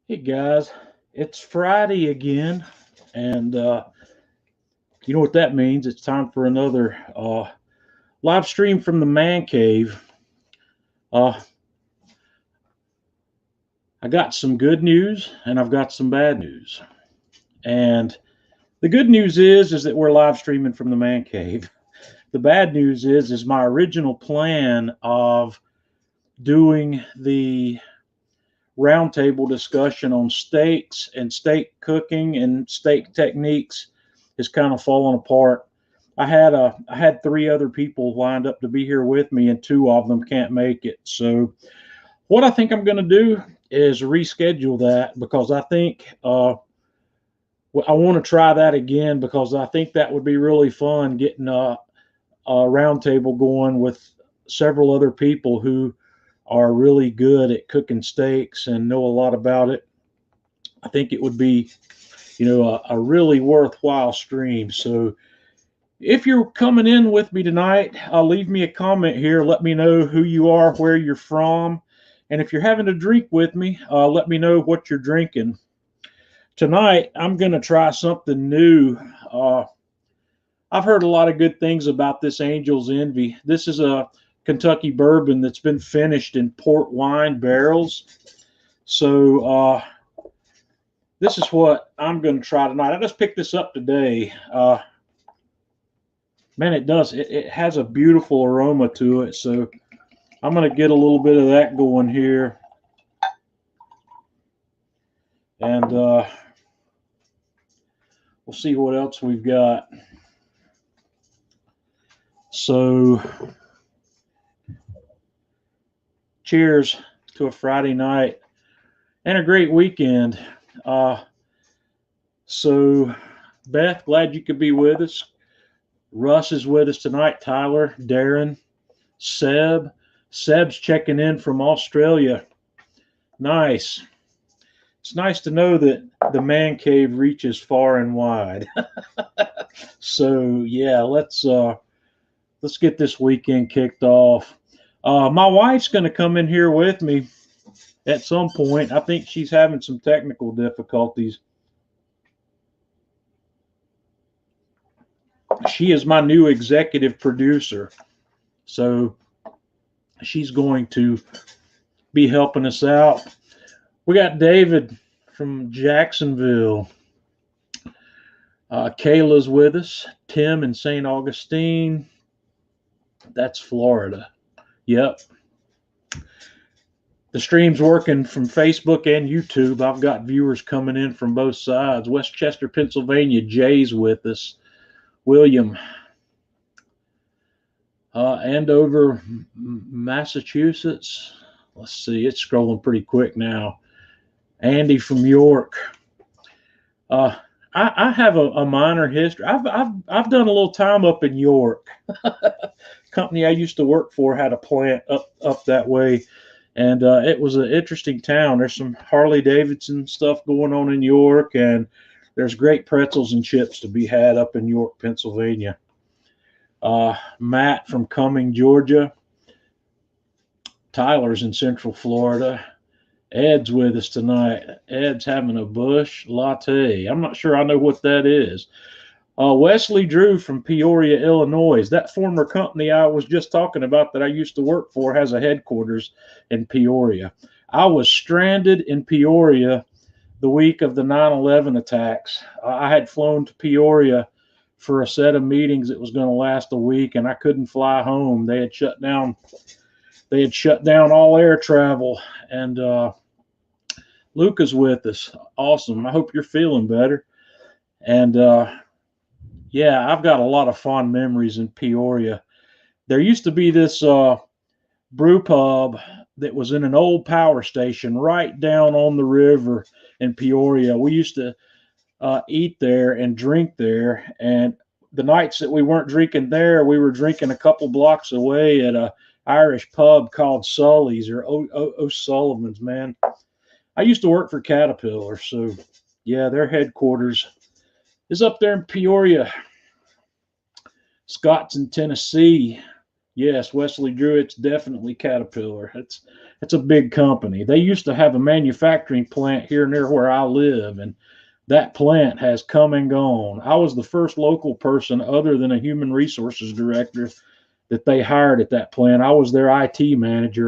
Hey guys, it's Friday again, and you know what that means. It's time for another live stream from the man cave. Uh, I got some good news and I've got some bad news. And the good news is that we're live streaming from the man cave. The bad news is my original plan of doing the roundtable discussion on steaks and steak cooking and steak techniques is kind of falling apart. I had three other people lined up to be here with me, and two of them can't make it. So what I think I'm going to do is reschedule that because I think I want to try that again because I think that would be really fun getting a roundtable going with several other people who are really good at cooking steaks and know a lot about it. I think it would be, a really worthwhile stream. So if you're coming in with me tonight, leave me a comment here. Let me know who you are, where you're from. And if you're having a drink with me, let me know what you're drinking. Tonight, I'm going to try something new. I've heard a lot of good things about this Angel's Envy. This is a Kentucky bourbon that's been finished in port wine barrels. So this is what I'm going to try tonight. I just picked this up today. Man, it does. It has a beautiful aroma to it. So I'm going to get a little bit of that going here. And we'll see what else we've got. So cheers to a Friday night and a great weekend. So Beth, glad you could be with us. Russ is with us tonight. Tyler, Darren, Seb. Seb's checking in from Australia. Nice. It's nice to know that the man cave reaches far and wide. So yeah, let's get this weekend kicked off. My wife's going to come in here with me at some point. I think she's having some technical difficulties. She is my new executive producer. So she's going to be helping us out. We got David from Jacksonville. Kayla's with us. Tim in St. Augustine. That's Florida. Yep. The stream's working from Facebook and YouTube. I've got viewers coming in from both sides. Westchester, Pennsylvania. Jay's with us. William. Andover, Massachusetts. Let's see. It's scrolling pretty quick now. Andy from York. I have a minor history. I've done a little time up in York. Company I used to work for had a plant up that way, and it was an interesting town. There's some Harley Davidson stuff going on in York, and there's great pretzels and chips to be had up in York, Pennsylvania. Matt from Cumming, Georgia. Tyler's in Central Florida. Ed's with us tonight. Ed's having a Bush latte. I'm not sure I know what that is. Wesley Drew from Peoria, Illinois. That former company I was just talking about that I used to work for has a headquarters in Peoria. I was stranded in Peoria the week of the 9/11 attacks. I had flown to Peoria for a set of meetings that was going to last a week, and I couldn't fly home. They had shut down all air travel, and Luca's with us. Awesome. I hope you're feeling better. And yeah, I've got a lot of fond memories in Peoria. There used to be this brew pub that was in an old power station right down on the river in Peoria. We used to eat there and drink there. And the nights that we weren't drinking there, we were drinking a couple blocks away at a Irish pub called Sully's or O'Sullivan's, man. I used to work for Caterpillar, so yeah, their headquarters is up there in Peoria. Scott's in Tennessee. Yes, Wesley Drew, it's definitely Caterpillar. it's a big company. They used to have a manufacturing plant here near where I live, and that plant has come and gone. I was the first local person other than a human resources director that they hired at that plant. I was their IT manager.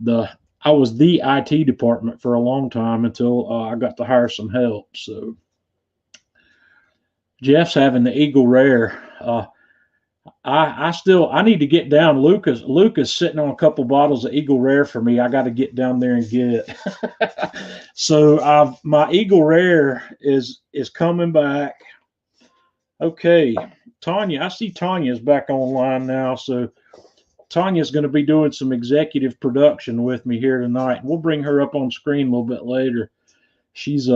The I was the IT department for a long time until I got to hire some help. So Jeff's having the Eagle Rare. I need to get down. Luca's sitting on a couple bottles of Eagle Rare for me. I got to get down there and get. So my Eagle Rare is coming back. Okay, Tanya. I see Tanya's back online now. So Tanya's going to be doing some executive production with me here tonight. We'll bring her up on screen a little bit later. She's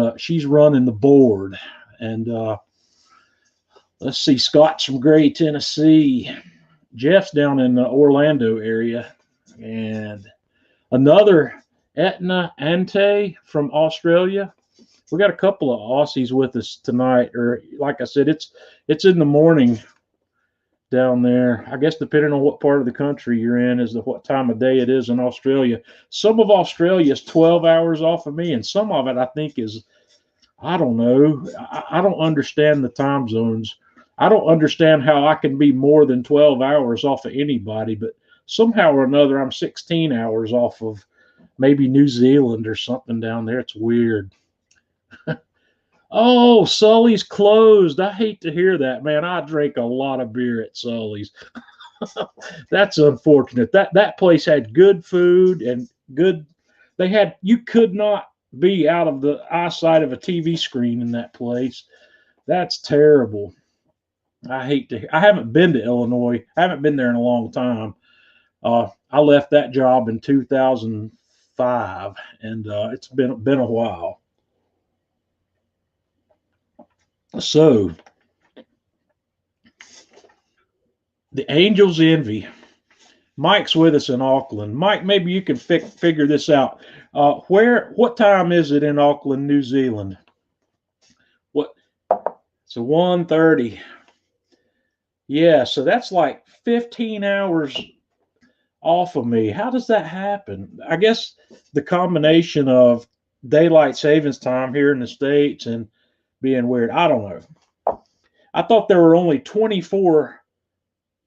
running the board, and let's see, Scott's from Gray, Tennessee. Jeff's down in the Orlando area, and another Etna Ante from Australia. We got a couple of Aussies with us tonight, or like I said, it's in the morning down there. I guess depending on what part of the country you're in is what time of day it is in Australia. Some of Australia is 12 hours off of me, and some of it I think is, I don't know. I don't understand the time zones. I don't understand how I can be more than 12 hours off of anybody, but somehow or another I'm 16 hours off of maybe New Zealand or something down there. It's weird. Oh, Sully's closed. I hate to hear that, man. I drink a lot of beer at Sully's. That's unfortunate. That place had good food and good. You could not be out of the eyesight of a TV screen in that place. That's terrible. I haven't been to Illinois. I haven't been there in a long time. I left that job in 2005, and it's been a while. So, the Angels Envy. Mike's with us in Auckland. Mike, maybe you can figure this out. What time is it in Auckland, New Zealand? So 1:30. Yeah, so that's like 15 hours off of me. How does that happen? I guess the combination of daylight savings time here in the States and being weird. I don't know. I thought there were only 24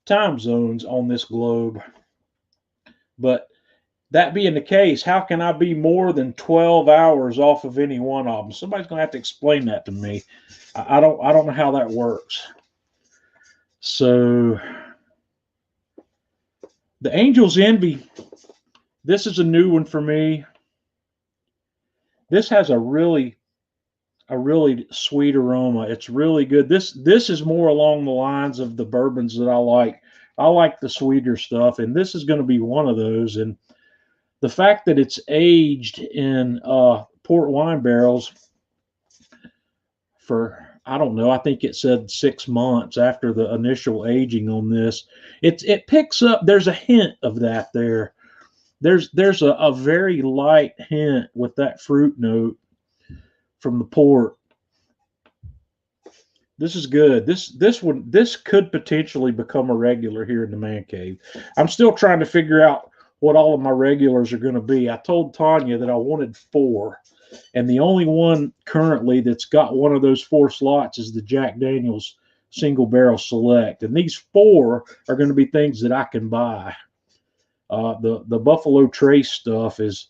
time zones on this globe. But that being the case, how can I be more than 12 hours off of any one of them? Somebody's going to have to explain that to me. I don't know how that works. So the Angels Envy, this is a new one for me. This has a really sweet aroma. It's really good. This is more along the lines of the bourbons that I like. I like the sweeter stuff, and this is going to be one of those. And the fact that it's aged in port wine barrels for, I don't know, I think it said 6 months after the initial aging on this, it picks up. There's a hint of that there. There's a very light hint with that fruit note from the port. This is good. This could potentially become a regular here in the man cave. I'm still trying to figure out what all of my regulars are going to be. I told Tanya that I wanted 4, and the only one currently that's got one of those 4 slots is the Jack Daniel's Single Barrel Select, and these 4 are going to be things that I can buy. The Buffalo Trace stuff is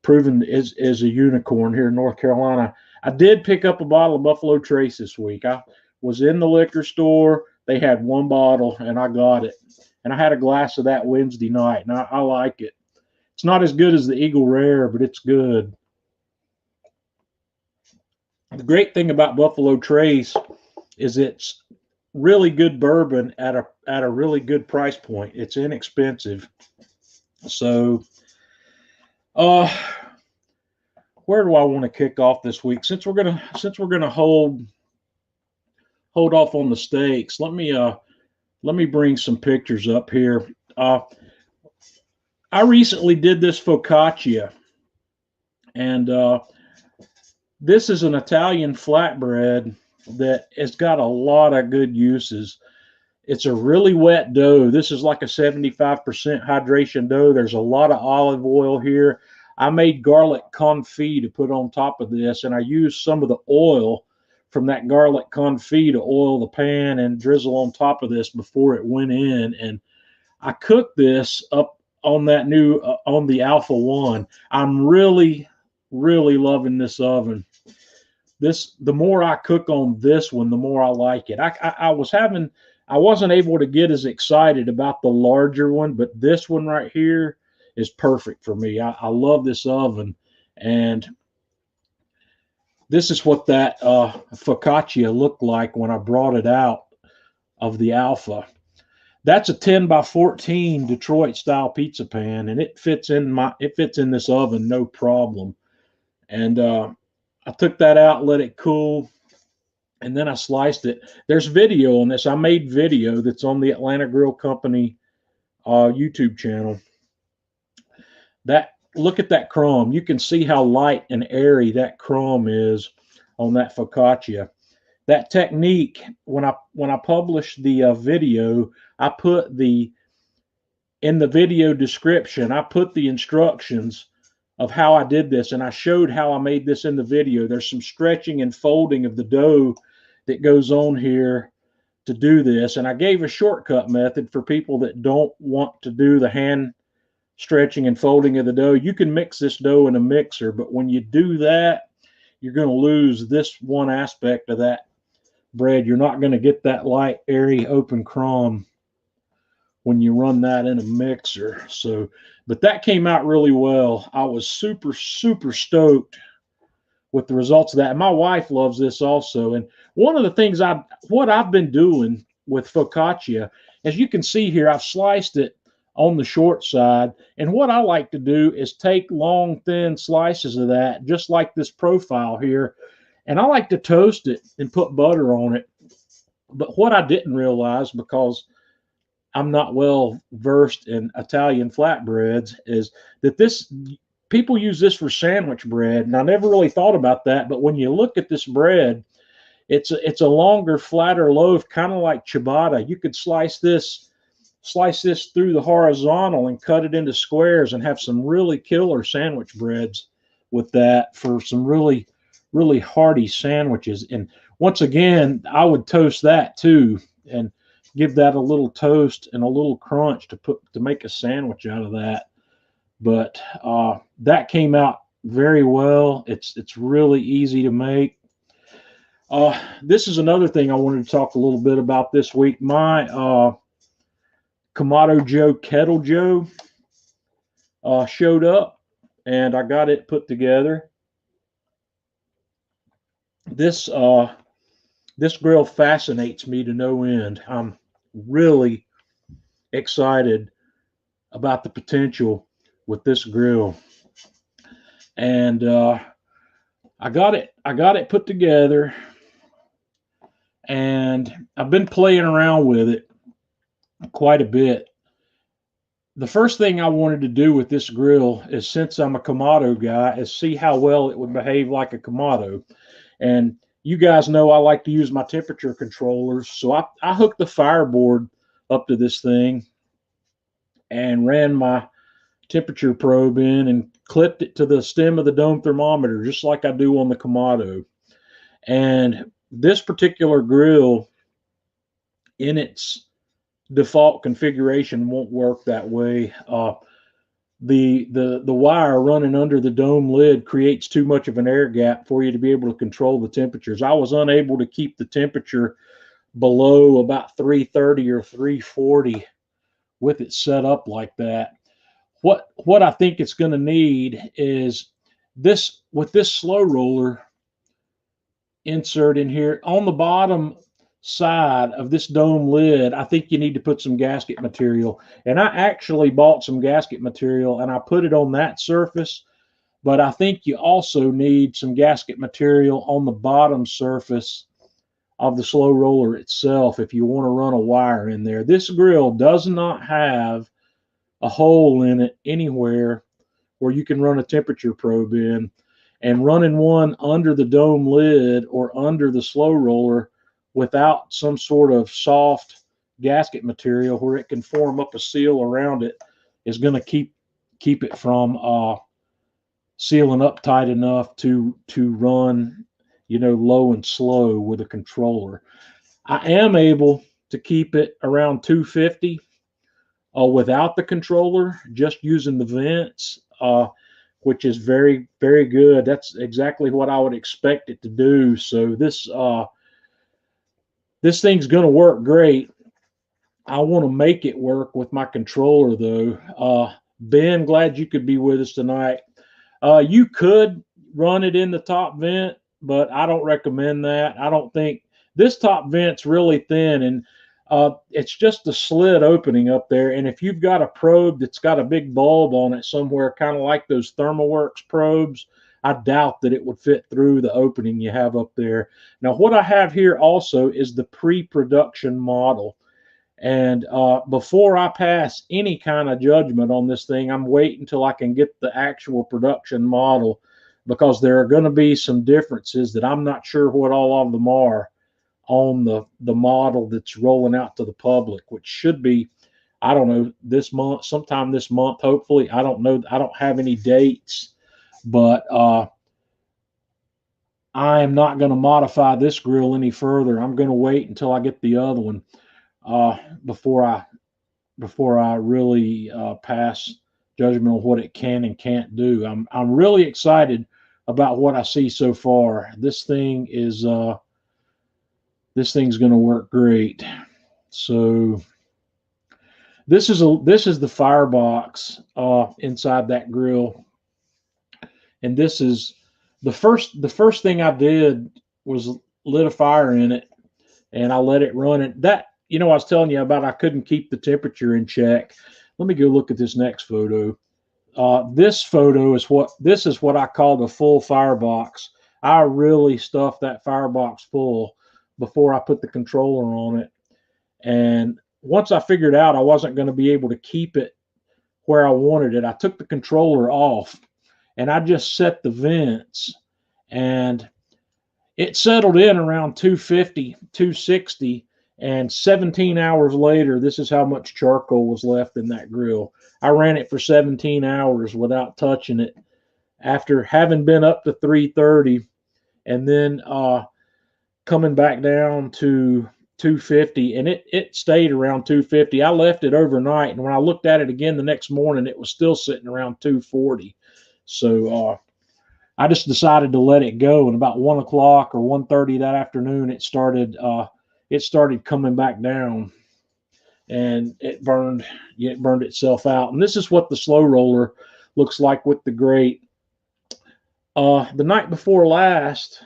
proven is a unicorn here in North Carolina. I did pick up a bottle of Buffalo Trace this week. I was in the liquor store. They had 1 bottle, and I got it. And I had a glass of that Wednesday night, and I like it. It's not as good as the Eagle Rare, but it's good. The great thing about Buffalo Trace is it's really good bourbon at a really good price point. It's inexpensive. So, where do I want to kick off this week? Since we're gonna hold off on the steaks, let me bring some pictures up here. I recently did this focaccia, and this is an Italian flatbread that has got a lot of good uses. It's a really wet dough. This is like a 75% hydration dough. There's a lot of olive oil here. I made garlic confit to put on top of this, and I used some of the oil from that garlic confit to oil the pan and drizzle on top of this before it went in. And I cooked this up on that new on the Alpha One. I'm really, really loving this oven. The more I cook on this one, the more I like it. I wasn't able to get as excited about the larger one, but this one right here is perfect for me. I love this oven, and this is what that focaccia looked like when I brought it out of the Alpha. That's a 10 by 14 Detroit style pizza pan, and it fits in this oven no problem. And I took that out, let it cool, and then I sliced it. There's video on this. I made video that's on the Atlanta Grill Company YouTube channel. Look at that crumb. You can see how light and airy that crumb is on that focaccia. That technique, when I published the video, I put in the video description, I put the instructions of how I did this, and I showed how I made this in the video. There's some stretching and folding of the dough that goes on here to do this, and I gave a shortcut method for people that don't want to do the hand stretching and folding of the dough. You can mix this dough in a mixer, but when you do that, you're going to lose this one aspect of that bread. You're not going to get that light, airy, open crumb when you run that in a mixer. So, but that came out really well. I was super, super stoked with the results of that. And my wife loves this also. And one of the things what I've been doing with focaccia, as you can see here, I've sliced it on the short side. And what I like to do is take long, thin slices of that, just like this profile here. And I like to toast it and put butter on it. But what I didn't realize, because I'm not well versed in Italian flatbreads, is that people use this for sandwich bread. And I never really thought about that. But when you look at this bread, it's a longer, flatter loaf, kind of like ciabatta. You could slice this through the horizontal and cut it into squares and have some really killer sandwich breads with that for some really, really hearty sandwiches. And once again, I would toast that too and give that a little toast and a little crunch to make a sandwich out of that. But that came out very well. It's really easy to make. This is another thing I wanted to talk a little bit about this week. My Kamado Joe Kettle Joe showed up, and I got it put together. This grill fascinates me to no end. I'm really excited about the potential with this grill, and I got it put together, and I've been playing around with it quite a bit. The first thing I wanted to do with this grill is, since I'm a Kamado guy, is see how well it would behave like a Kamado. And you guys know I like to use my temperature controllers. So I hooked the fireboard up to this thing and ran my temperature probe in and clipped it to the stem of the dome thermometer, just like I do on the Kamado. And this particular grill, in its default configuration, won't work that way. The wire running under the dome lid creates too much of an air gap for you to be able to control the temperatures. I was unable to keep the temperature below about 330 or 340 with it set up like that. What I think it's going to need is this, with this slow roller insert in here on the bottom side of this dome lid. I think you need to put some gasket material, and I actually bought some gasket material and I put it on that surface, but I think you also need some gasket material on the bottom surface of the slow roller itself if you want to run a wire in there. This grill does not have a hole in it anywhere where you can run a temperature probe in, and running one under the dome lid or under the slow roller without some sort of soft gasket material where it can form up a seal around it is going to keep it from sealing up tight enough to run, low and slow with a controller. I am able to keep it around 250 without the controller, just using the vents, which is very, very good. That's exactly what I would expect it to do. So this thing's going to work great. I want to make it work with my controller, though. Ben, glad you could be with us tonight. You could run it in the top vent, but I don't recommend that. I don't think this top vent's really thin, and it's just a slit opening up there. And if you've got a probe that's got a big bulb on it somewhere, kind of like those ThermalWorks probes, I doubt that it would fit through the opening you have up there. Now, what I have here also is the pre-production model. And before I pass any kind of judgment on this thing, I'm waiting until I can get the actual production model, because there are going to be some differences that I'm not sure what all of them are on the model that's rolling out to the public, which should be, I don't know, this month, sometime this month, hopefully. I don't know. I don't have any dates, but I am not going to modify this grill any further. I'm going to wait until I get the other one before I really pass judgment on what it can and can't do. I'm really excited about what I see so far. This thing is this thing's going to work great. So this is the firebox inside that grill, and this is the first thing I did was lit a fire in it, and I let it run. And that, I was telling you about I couldn't keep the temperature in check. Let me go look at this next photo. This photo is what I call the full firebox. I really stuffed that firebox full before I put the controller on it. And once I figured out I wasn't going to be able to keep it where I wanted it, I took the controller off and I just set the vents, and it settled in around 250, 260. And 17 hours later, this is how much charcoal was left in that grill. I ran it for 17 hours without touching it, after having been up to 330 and then coming back down to 250, and it stayed around 250. I left it overnight, and when I looked at it again the next morning, it was still sitting around 240. So I just decided to let it go, and about 1 o'clock or 1:30 that afternoon, it started coming back down, and it burned itself out. And this is what the slow roller looks like with the grate. The night before last,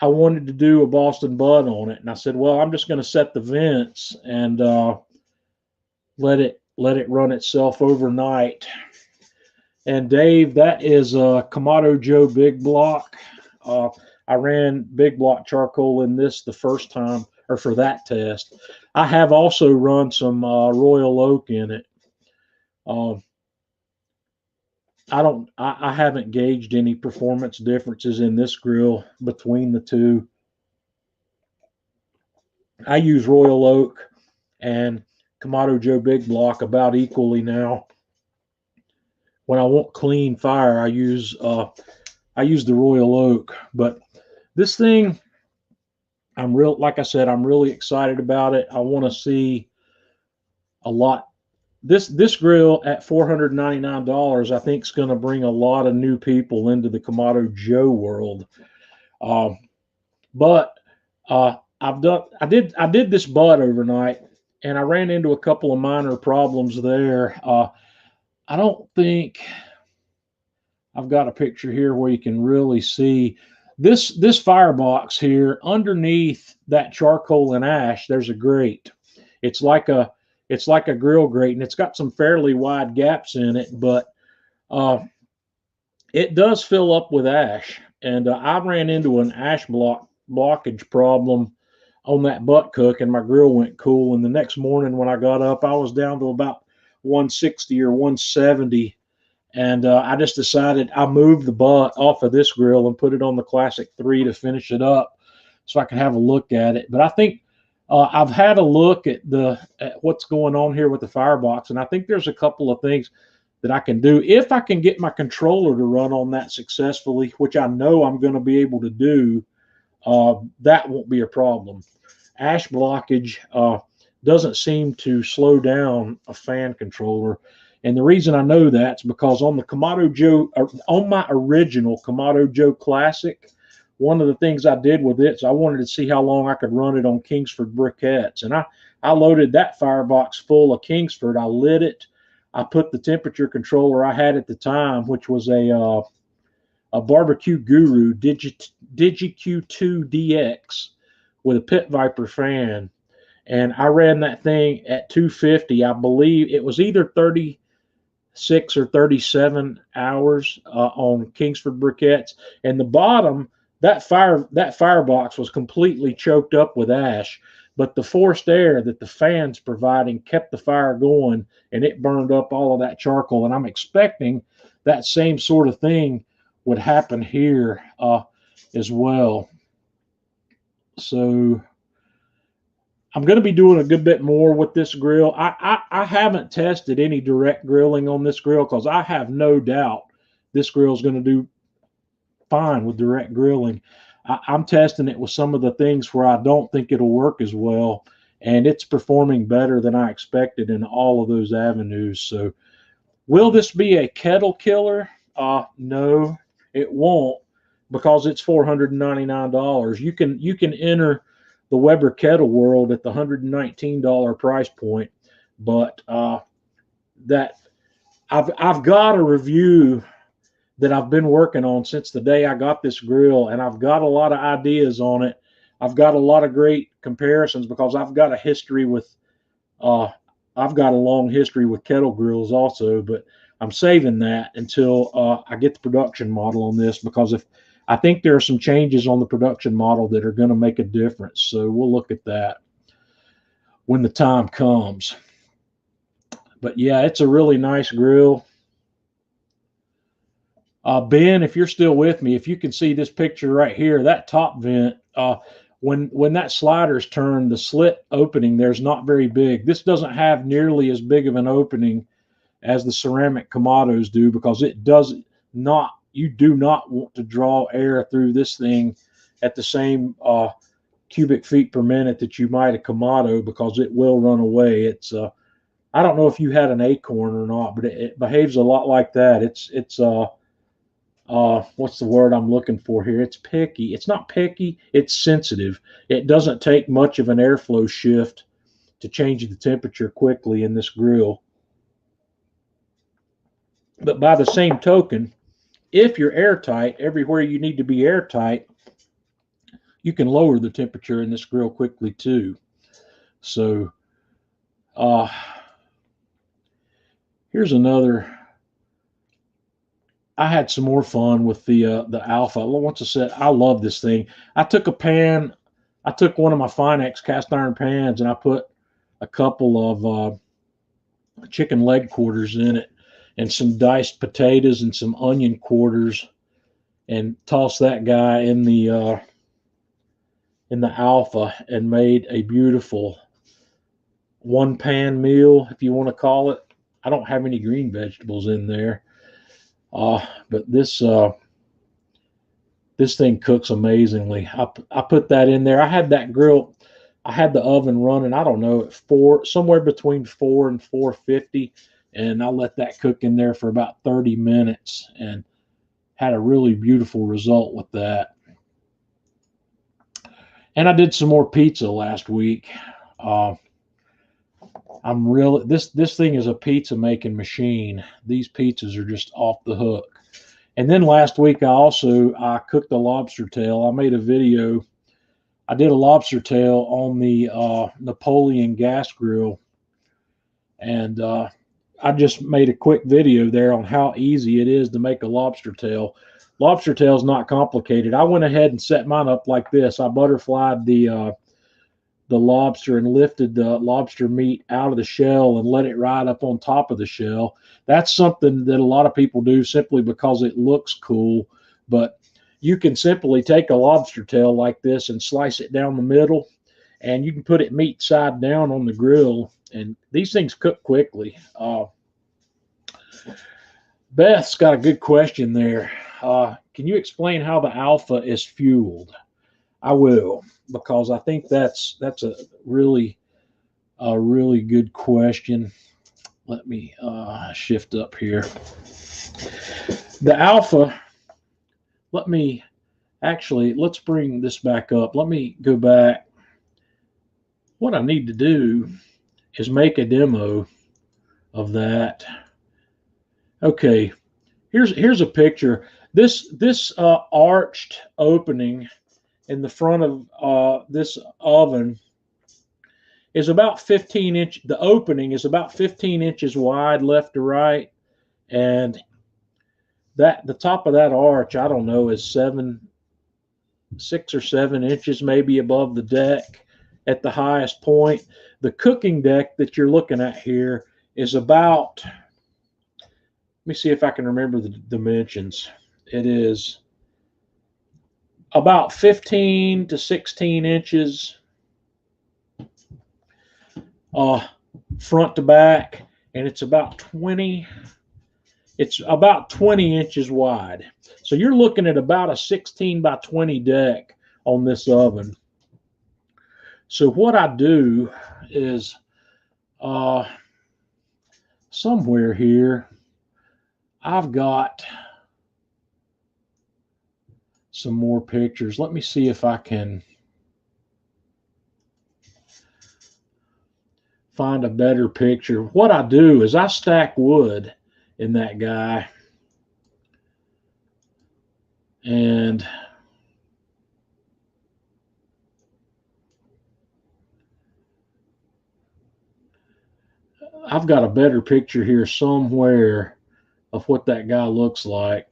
I wanted to do a Boston Butt on it, and I said, well, I'm just going to set the vents and let it run itself overnight. And Dave, that is a Kamado Joe Big Block. I ran big block charcoal in this the first time, or for that test. I have also run some Royal Oak in it. I haven't gauged any performance differences in this grill between the two. I use Royal Oak and Kamado Joe Big Block about equally now. When I want clean fire, I use the Royal Oak. But this thing, like I said, I'm really excited about it. I want to see a lot. This grill at $499, I think, is going to bring a lot of new people into the Kamado Joe world. But I did this butt overnight, and I ran into a couple of minor problems there. I don't think I've got a picture here where you can really see this firebox here. Underneath that charcoal and ash, there's a grate. It's like a grill grate, and it's got some fairly wide gaps in it, but it does fill up with ash. And I ran into an ash blockage problem on that butt cook, and my grill went cool. And the next morning when I got up, I was down to about 160 or 170. And I just decided I moved the butt off of this grill and put it on the Classic 3 to finish it up so I could have a look at it. But I think I've had a look at what's going on here with the firebox, and I think there's a couple of things that I can do if I can get my controller to run on that successfully, which I know I'm going to be able to do. That won't be a problem. Ash blockage doesn't seem to slow down a fan controller, and the reason I know that's because on the Kamado Joe, on my original Kamado Joe Classic, one of the things I did with it is I wanted to see how long I could run it on Kingsford briquettes. And I loaded that firebox full of Kingsford. I lit it. I put the temperature controller I had at the time, which was a Barbecue Guru DigiQ2DX with a Pit Viper fan. And I ran that thing at 250. I believe it was either 36 or 37 hours on Kingsford briquettes. And the bottom, that firebox was completely choked up with ash, but the forced air that the fan's providing kept the fire going, and it burned up all of that charcoal. And I'm expecting that same sort of thing would happen here as well. So I'm going to be doing a good bit more with this grill. I haven't tested any direct grilling on this grill because I have no doubt this grill is going to do fine with direct grilling. I'm testing it with some of the things where I don't think it'll work as well, and it's performing better than I expected in all of those avenues. So will this be a kettle killer? No, it won't, because it's $499. You can enter the Weber kettle world at the $119 price point, but that I've got a review that I've been working on since the day I got this grill, and I've got a lot of ideas on it. I've got a lot of great comparisons because I've got a history with I've got a long history with kettle grills also, but I'm saving that until I get the production model on this, because if I think there are some changes on the production model that are going to make a difference. So we'll look at that when the time comes. But yeah, it's a really nice grill. Ben, if you're still with me, if you can see this picture right here, that top vent, when that slider's turned, the slit opening there's not very big. This doesn't have nearly as big of an opening as the ceramic Kamados do, because it does not, you do not want to draw air through this thing at the same cubic feet per minute that you might a Kamado, because it will run away. It's I don't know if you had an Acorn or not, but it behaves a lot like that. It's what's the word I'm looking for here? It's picky. It's not picky. It's sensitive. It doesn't take much of an airflow shift to change the temperature quickly in this grill. But by the same token, if you're airtight, everywhere you need to be airtight, you can lower the temperature in this grill quickly too. So here's another. I had some more fun with the Alpha. Once I said, I love this thing. I took a pan. I took one of my Finex cast iron pans, and I put a couple of chicken leg quarters in it, and some diced potatoes and some onion quarters, and tossed that guy in the Alpha, and made a beautiful one pan meal, if you want to call it. I don't have any green vegetables in there. But this thing cooks amazingly. I put that in there. I had that grill, I had the oven running, I don't know, at somewhere between 4 and 450, and I let that cook in there for about 30 minutes and had a really beautiful result with that. And I did some more pizza last week. I'm really, this thing is a pizza making machine. These pizzas are just off the hook. And then last week I cooked a lobster tail. I made a video. I did a lobster tail on the Napoleon gas grill, and I just made a quick video there on how easy it is to make a lobster tail. Lobster tail is not complicated. I went ahead and set mine up like this. I butterflied the lobster and lifted the lobster meat out of the shell and let it ride up on top of the shell. That's something that a lot of people do simply because it looks cool, but you can simply take a lobster tail like this and slice it down the middle, and you can put it meat side down on the grill, and these things cook quickly. Beth's got a good question there. Can you explain how the Alpha is fueled? I will, because I think that's a really good question. Let me shift up here. The Alpha. Let's bring this back up. Let me go back. What I need to do is make a demo of that. Okay, here's a picture. This arched opening in the front of this oven is about 15 inch. The opening is about 15 inches wide, left to right, and the top of that arch, I don't know, is 6 or 7 inches maybe above the deck at the highest point. The cooking deck that you're looking at here is about, let me see if I can remember the dimensions. It is about 15 to 16 inches front to back, and it's about 20 inches wide. So you're looking at about a 16 by 20 deck on this oven. So what I do is somewhere here I've got some more pictures. Let me see if I can find a better picture. What I do is I stack wood in that guy, and I've got a better picture here somewhere of what that guy looks like.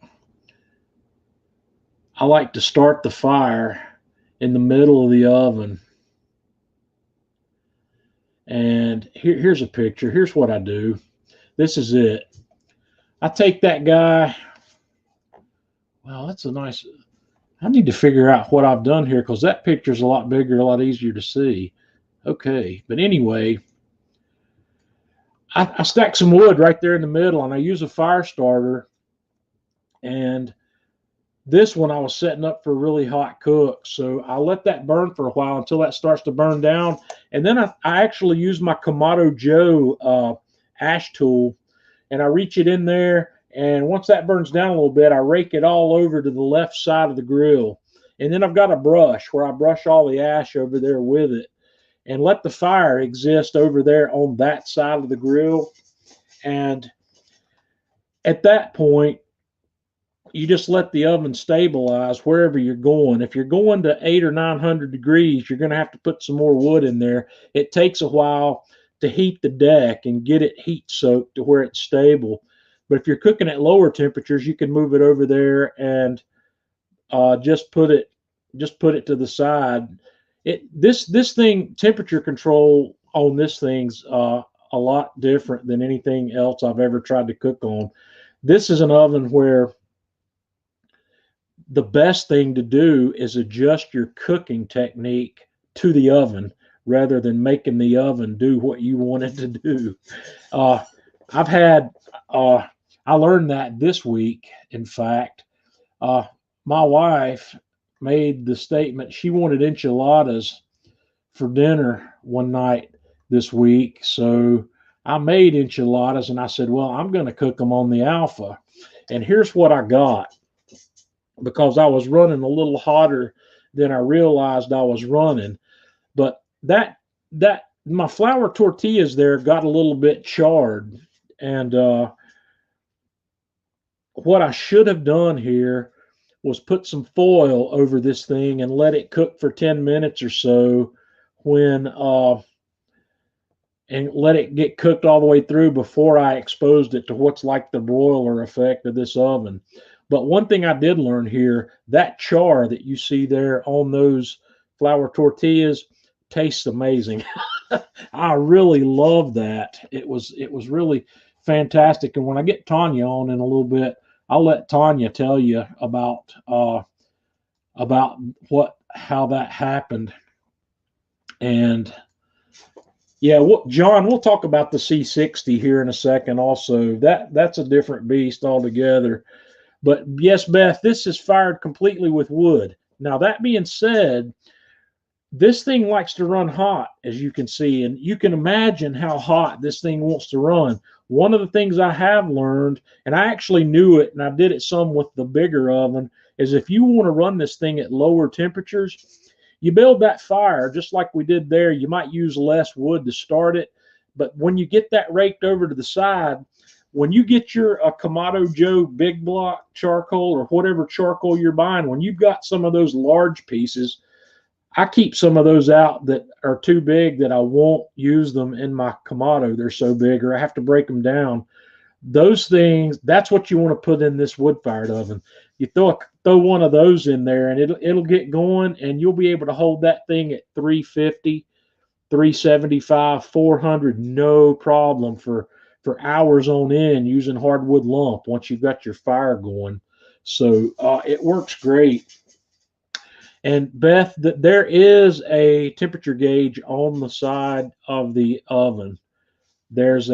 I like to start the fire in the middle of the oven. And here's a picture. Here's what I do. This is it. I take that guy. Well, that's a nice. I need to figure out what I've done here, because that picture's a lot bigger, a lot easier to see. Okay, but anyway, I stack some wood right there in the middle, and I use a fire starter. And this one I was setting up for a really hot cook, so I let that burn for a while until that starts to burn down. And then I actually use my Kamado Joe ash tool, and I reach it in there, and once that burns down a little bit, I rake it all over to the left side of the grill. And then I've got a brush where I brush all the ash over there with it, and let the fire exist over there on that side of the grill. And at that point, you just let the oven stabilize wherever you're going. If you're going to 800 or 900 degrees, you're going to have to put some more wood in there. It takes a while to heat the deck and get it heat soaked to where it's stable. But if you're cooking at lower temperatures, you can move it over there and just put it to the side. This thing, temperature control on this thing's a lot different than anything else I've ever tried to cook on. This is an oven where the best thing to do is adjust your cooking technique to the oven rather than making the oven do what you want it to do. I learned that this week. In fact, my wife made the statement she wanted enchiladas for dinner one night this week. So I made enchiladas, and I said, well, I'm going to cook them on the Alpha. And here's what I got, because I was running a little hotter than I realized I was running. But that my flour tortillas there got a little bit charred. And what I should have done here was put some foil over this thing and let it cook for 10 minutes or so, and let it get cooked all the way through before I exposed it to what's like the broiler effect of this oven. But one thing I did learn here, that char that you see there on those flour tortillas tastes amazing. I really love that. It was really fantastic. And when I get Tanya on in a little bit, I'll let Tanya tell you about how that happened. And yeah, John, we'll talk about the C60 here in a second also. That's a different beast altogether. But yes, Beth, this is fired completely with wood. Now, that being said, this thing likes to run hot, as you can see, and you can imagine how hot this thing wants to run. One of the things I have learned, and I actually knew it, and I did it some with the bigger oven, is if you want to run this thing at lower temperatures, you build that fire just like we did there. You might use less wood to start it, but when you get that raked over to the side, when you get your Kamado Joe big block charcoal or whatever charcoal you're buying, when you've got some of those large pieces, I keep some of those out that are too big that I won't use them in my Kamado. They're so big, or I have to break them down. Those things, that's what you want to put in this wood-fired oven. You throw one of those in there, and it'll get going, and you'll be able to hold that thing at 350, 375, 400, no problem for hours on end using hardwood lump once you've got your fire going. So it works great. And Beth, there is a temperature gauge on the side of the oven. There is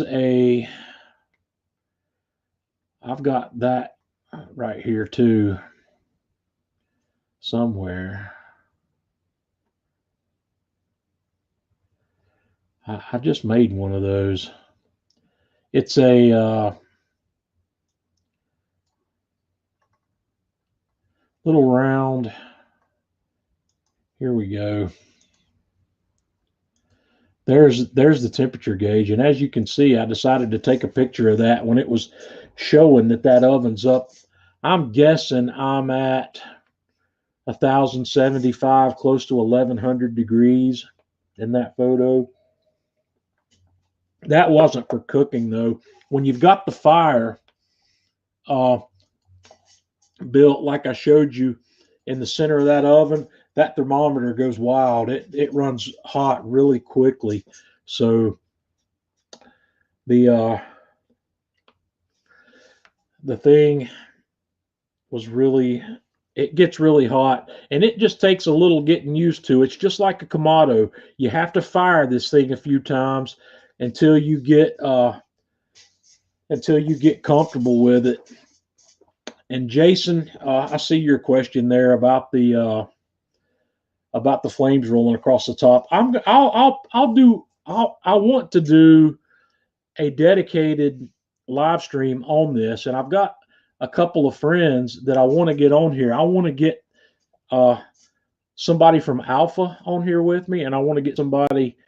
a, I've got that right here too, somewhere. I just made one of those. It's a little round. Here we go. There's the temperature gauge, and as you can see, I decided to take a picture of that when it was showing that oven's up. I'm guessing I'm at 1,075, close to 1,100 degrees in that photo. That wasn't for cooking though. When you've got the fire built like I showed you in the center of that oven, that thermometer goes wild. It runs hot really quickly. So the thing was really, it gets really hot, and it just takes a little getting used to. It's just like a Kamado. You have to fire this thing a few times until you get comfortable with it. And Jason, I see your question there about the flames rolling across the top. I want to do a dedicated live stream on this, and I've got a couple of friends that I want to get on here. I want to get somebody from Alpha on here with me, and I want to get somebody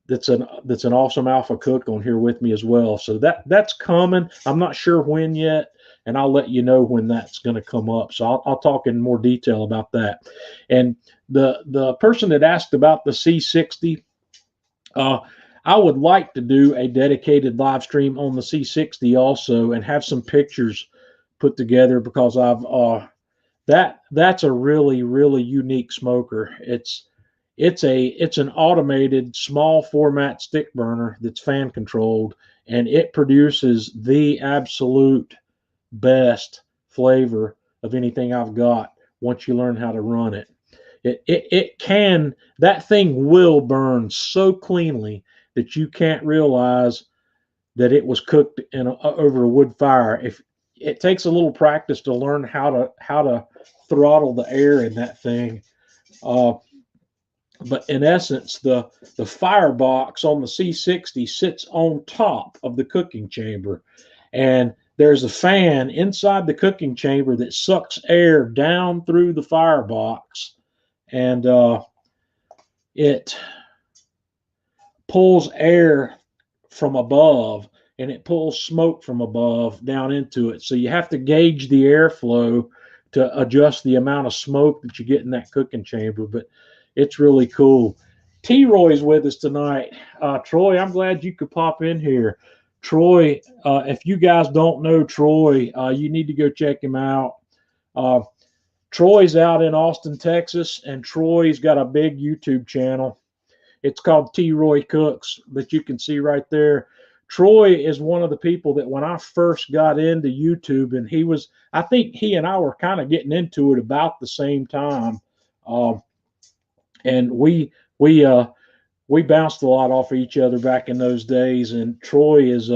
that's an awesome Alpha cook on here with me as well. So that's coming. I'm not sure when yet, and I'll let you know when that's going to come up. So I'll talk in more detail about that. And the person that asked about the C60, I would like to do a dedicated live stream on the C60 also, and have some pictures put together, because that's a really, really unique smoker. It's an automated small format stick burner that's fan controlled, and it produces the absolute best flavor of anything I've got once you learn how to run it. That thing will burn so cleanly that you can't realize that it was cooked over a wood fire. If it takes a little practice to learn how to throttle the air in that thing. But in essence, the firebox on the C60 sits on top of the cooking chamber, and there's a fan inside the cooking chamber that sucks air down through the firebox, and it pulls air from above, and it pulls smoke from above down into it. So you have to gauge the airflow to adjust the amount of smoke that you get in that cooking chamber. But it's really cool. T-Roy's with us tonight. Troy, I'm glad you could pop in here. Troy, if you guys don't know Troy, you need to go check him out. Troy's out in Austin, Texas, and Troy's got a big YouTube channel. It's called T-Roy Cooks, that you can see right there. Troy is one of the people that when I first got into YouTube, and I think he and I were kind of getting into it about the same time. Um, and we bounced a lot off of each other back in those days. And Troy is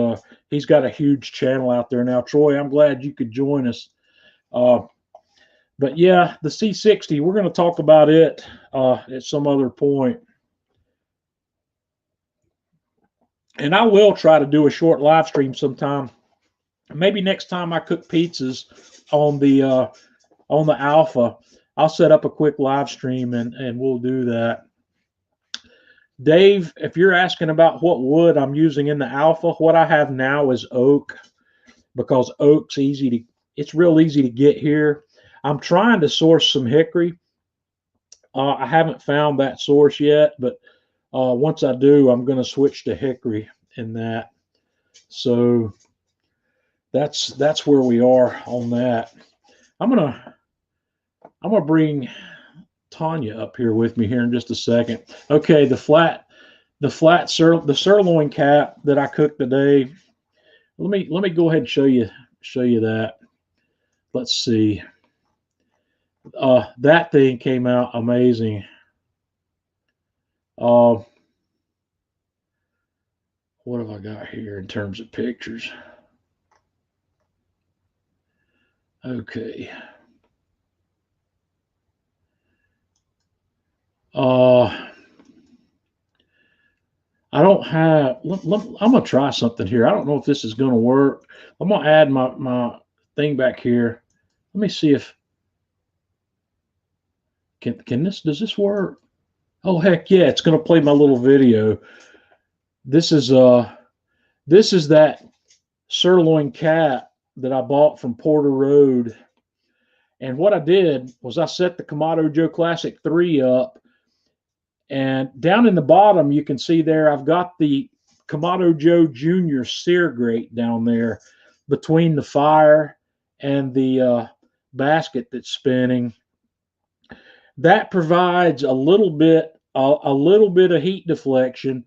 he's got a huge channel out there now. Troy, I'm glad you could join us. But yeah, the C60, we're going to talk about it at some other point. And I will try to do a short live stream sometime. Maybe next time I cook pizzas on the Alpha, I'll set up a quick live stream and we'll do that. Dave, if you're asking about what wood I'm using in the Alpha, what I have now is oak, because oak's it's real easy to get here. I'm trying to source some hickory. I haven't found that source yet, but once I do, I'm going to switch to hickory in that. So that's where we are on that. I'm gonna bring Tanya up here with me here in just a second. Okay, the sirloin cap that I cooked today. Let me go ahead and show you that. Let's see. That thing came out amazing. What have I got here in terms of pictures? Okay. I don't have. I'm gonna try something here. I don't know if this is gonna work. I'm gonna add my thing back here. Let me see if does this work? Oh heck yeah! It's gonna play my little video. This is that sirloin cat that I bought from Porter Road. And what I did was I set the Kamado Joe Classic 3 up. And down in the bottom, you can see there, I've got the Kamado Joe Jr. sear grate down there between the fire and the basket that's spinning. That provides a little bit of heat deflection.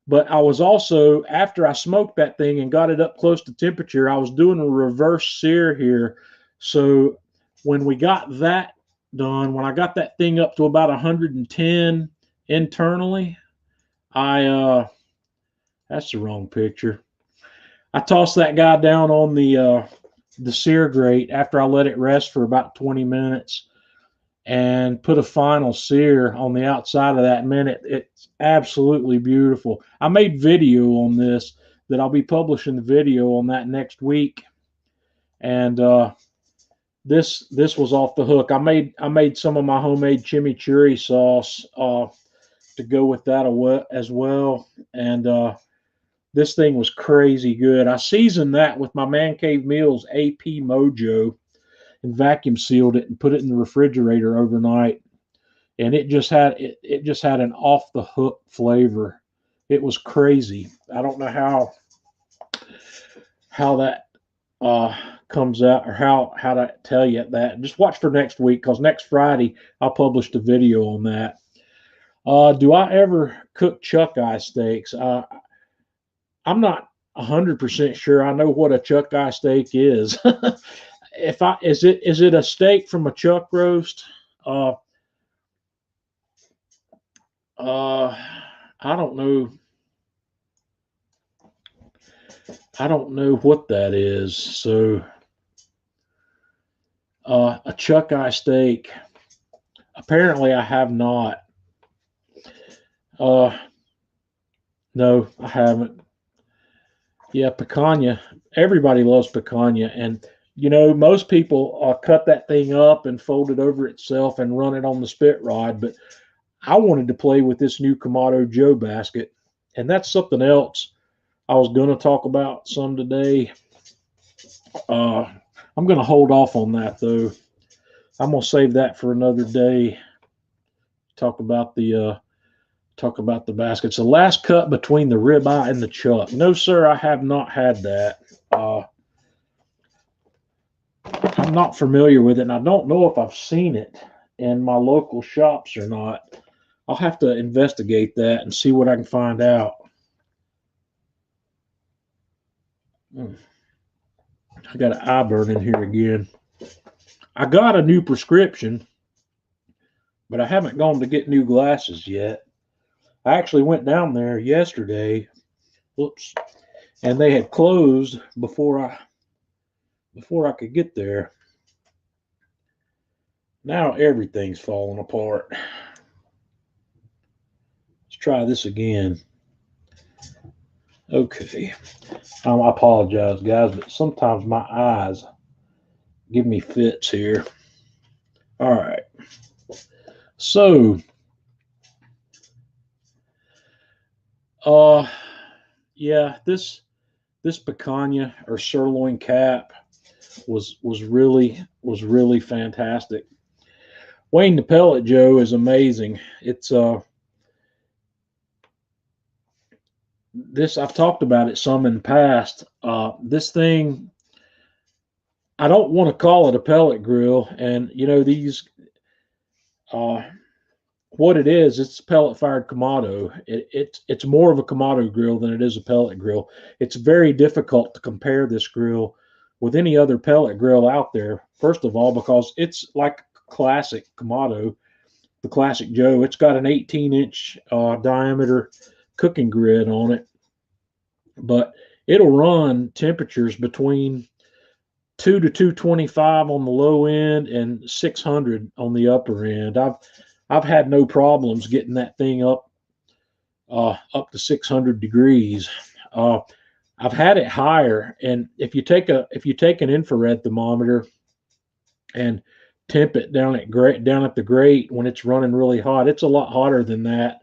But I was also, after I smoked that thing and got it up close to temperature, I was doing a reverse sear here. So when we got that done, when I got that thing up to about 110 internally, that's the wrong picture. I tossed that guy down on the sear grate after I let it rest for about 20 minutes and put a final sear on the outside of that minute. It's absolutely beautiful. I made video on this that I'll be publishing the video on that next week. And this was off the hook. I made some of my homemade chimichurri sauce to go with that as well. And this thing was crazy good. I seasoned that with my Man Cave Meals AP Mojo and vacuum sealed it and put it in the refrigerator overnight. And it just had an off the hook flavor. It was crazy. I don't know how that comes out, or how to tell you that. Just watch for next week, because next Friday I'll publish the video on that. Do I ever cook chuck eye steaks? I'm not 100% sure I know what a chuck eye steak is. Is it a steak from a chuck roast? I don't know. I don't know what that is. So a chuck eye steak. Apparently, I have not. No, I haven't. Yeah, picanha. Everybody loves picanha, and most people cut that thing up and fold it over itself and run it on the spit rod. But I wanted to play with this new Kamado Joe basket, and that's something else I was going to talk about some today. I'm going to hold off on that though. I'm going to save that for another day. Talk about the baskets. The last cut between the ribeye and the chuck. No, sir, I have not had that. I'm not familiar with it, and I don't know if I've seen it in my local shops or not. I'll have to investigate that and see what I can find out. I got an eye burn in here again. I got a new prescription but I haven't gone to get new glasses yet. I actually went down there yesterday, whoops, and they had closed before I could get there. Now everything's falling apart. Let's try this again. Okay. I apologize, guys, but sometimes my eyes give me fits here. All right. So, yeah, this picanha or sirloin cap was really fantastic. Wayne the Pellet Joe is amazing. It's this I've talked about it some in the past. This thing, I don't want to call it a pellet grill, and you know these what it is, it's pellet fired Kamado. It's more of a Kamado grill than it is a pellet grill. It's very difficult to compare this grill with any other pellet grill out there. First of all, because it's like classic Kamado, the classic Joe. It's got an 18-inch diameter cooking grid on it, but it'll run temperatures between 2 to 225 on the low end and 600 on the upper end. I've had no problems getting that thing up to 600 degrees. I've had it higher, and if you take an infrared thermometer and temp it down at the grate when it's running really hot, it's a lot hotter than that.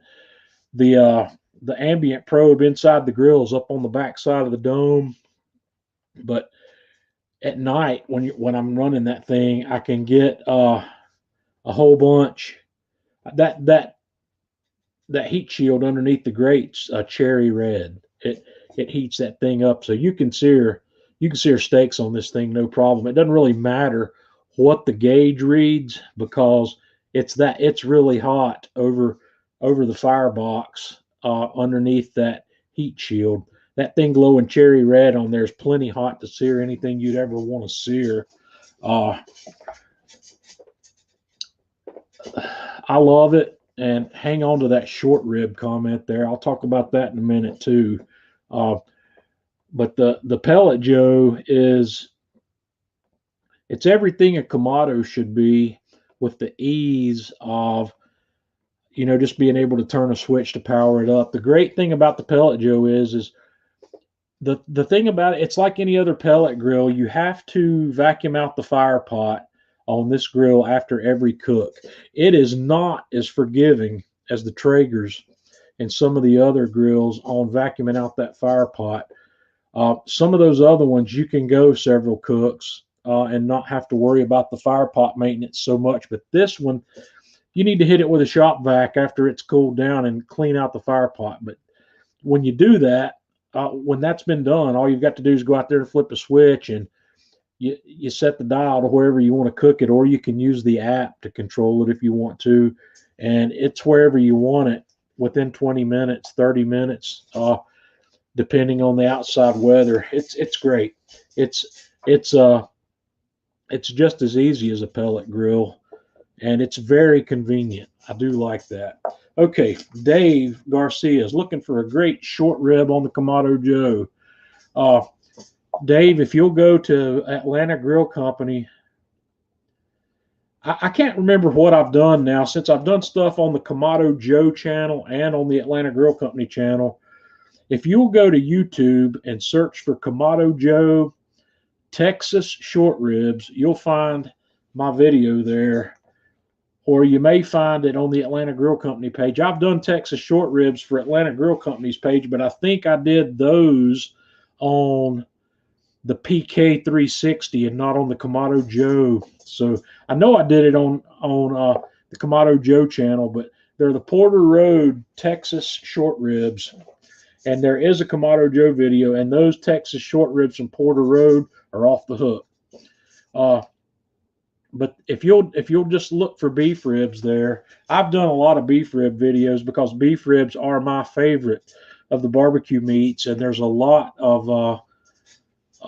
The ambient probe inside the grill is up on the back side of the dome, but at night when I'm running that thing, I can get a whole bunch. That heat shield underneath the grate's cherry red. It heats that thing up, so you can sear steaks on this thing no problem. It doesn't really matter what the gauge reads because it's really hot over the firebox underneath that heat shield. That thing glowing cherry red on there is plenty hot to sear anything you'd ever want to sear. I love it. And hang on to that short rib comment there. I'll talk about that in a minute too. But the Pellet Joe it's everything a Kamado should be, with the ease of just being able to turn a switch to power it up. The great thing about the Pellet Joe is the thing about it, it's like any other pellet grill. You have to vacuum out the fire pot on this grill after every cook. It is not as forgiving as the Traegers and some of the other grills on vacuuming out that fire pot. Some of those other ones you can go several cooks and not have to worry about the fire pot maintenance so much. But this one, you need to hit it with a shop vac after it's cooled down and clean out the fire pot. But when you do that, when that's been done, all you've got to do is go out there and flip a switch, and you set the dial to wherever you want to cook it, or you can use the app to control it if you want to, and it's wherever you want it within 20 minutes, 30 minutes, depending on the outside weather. It's great. It's just as easy as a pellet grill, and it's very convenient. I do like that. Okay, Dave Garcia is looking for a great short rib on the Kamado Joe. Dave, if you'll go to Atlanta Grill Company, I can't remember what I've done now, since I've done stuff on the Kamado Joe channel and on the Atlanta Grill Company channel. If you'll go to YouTube and search for Kamado Joe Texas short ribs, you'll find my video there, or you may find it on the Atlanta Grill Company page. I've done Texas short ribs for Atlanta Grill Company's page, but I think I did those on the PK 360 and not on the Kamado Joe. So I know I did it on the Kamado Joe channel, but they're the Porter Road Texas short ribs, and there is a Kamado Joe video, and those Texas short ribs from Porter Road are off the hook. But if you'll just look for beef ribs there, I've done a lot of beef rib videos because beef ribs are my favorite of the barbecue meats, and there's a lot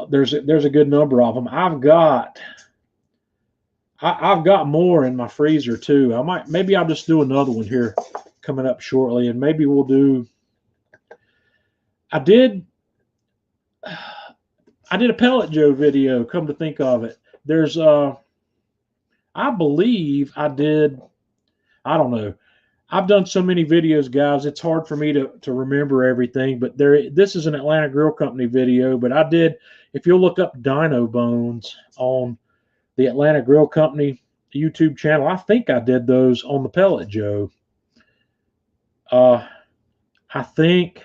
there's a good number of them. I've got I've got more in my freezer too. Maybe I'll just do another one here coming up shortly, and maybe we'll do. I did a Pellet Joe video. Come to think of it, there's I believe I did. I don't know. I've done so many videos, guys. It's hard for me to remember everything. But this is an Atlanta Grill Company video. But I did. If you'll look up Dino Bones on the Atlanta Grill Company YouTube channel, I think I did those on the Pellet Joe. I think,